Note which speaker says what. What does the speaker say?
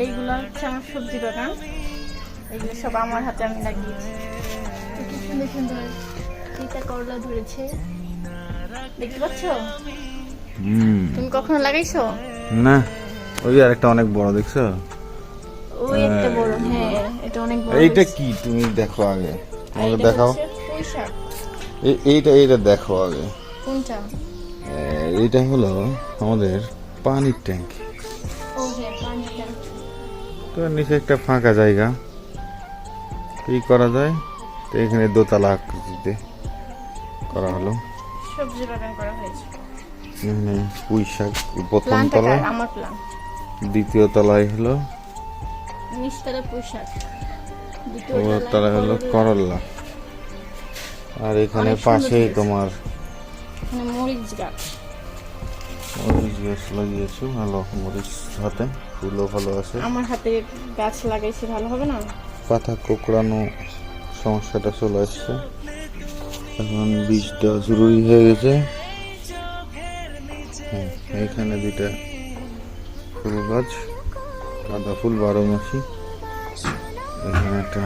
Speaker 1: এইগুলো হচ্ছে আমার সবজি বাগান, এগুলো সব আমার হাতে আমি লাগিয়েছি। কি সুন্দর সুন্দর তিতা করলা ধরেছে, দেখতে পাচ্ছ? তুমি কখনো লাগাইছো?
Speaker 2: না, ওই আরেকটা অনেক বড় দেখছো?
Speaker 1: ওই একটা বড়, হ্যাঁ এটা অনেক বড়।
Speaker 2: এইটা কি তুমি দেখো আগে, আমাকে দেখাও।
Speaker 1: পুঁই শাক।
Speaker 2: এইটা দেখো আগে।
Speaker 1: কোনটা?
Speaker 2: এইটা হলো আমাদের পানির ট্যাঙ্ক।
Speaker 1: ও হ্যাঁ, পানির ট্যাঙ্ক।
Speaker 2: তো নিচে একটা ফাঁকা জায়গা, কি করা যায়, তো এখানে দোতলা আকৃতিতে করা হলো।
Speaker 1: সবজি বাগান করা হয়েছে।
Speaker 2: এখানে পুঁই শাক প্রথম
Speaker 1: প্ল্যানটা
Speaker 2: তলায়,
Speaker 1: আমার প্ল্যান।
Speaker 2: দ্বিতীয় তলায় হলো,
Speaker 1: নিচতলায় পুঁই শাক,
Speaker 2: ওপর তলায় হলো করল্লা, আর এখানে
Speaker 1: অনেক সুন্দর
Speaker 2: পাশেই
Speaker 1: হয়েছে।
Speaker 2: তোমার
Speaker 1: মরিচ গাছ।
Speaker 2: মরিচ গাছ লাগিয়েছো, ভালো মরিচ হাতে ফুলও ভালো আছে।
Speaker 1: আমার হাতে গাছ লাগাইছি, ভালো হবে না?
Speaker 2: পাতা কোঁকড়ানো সমস্যাটা চলে আসছে, এখন বীজ দেওয়া জরুরি হয়ে গেছে। হ্যাঁ, এইখানে দুইটা ফুল গাছ, গাঁদা ফুল 12 মাসি, এখানে একটা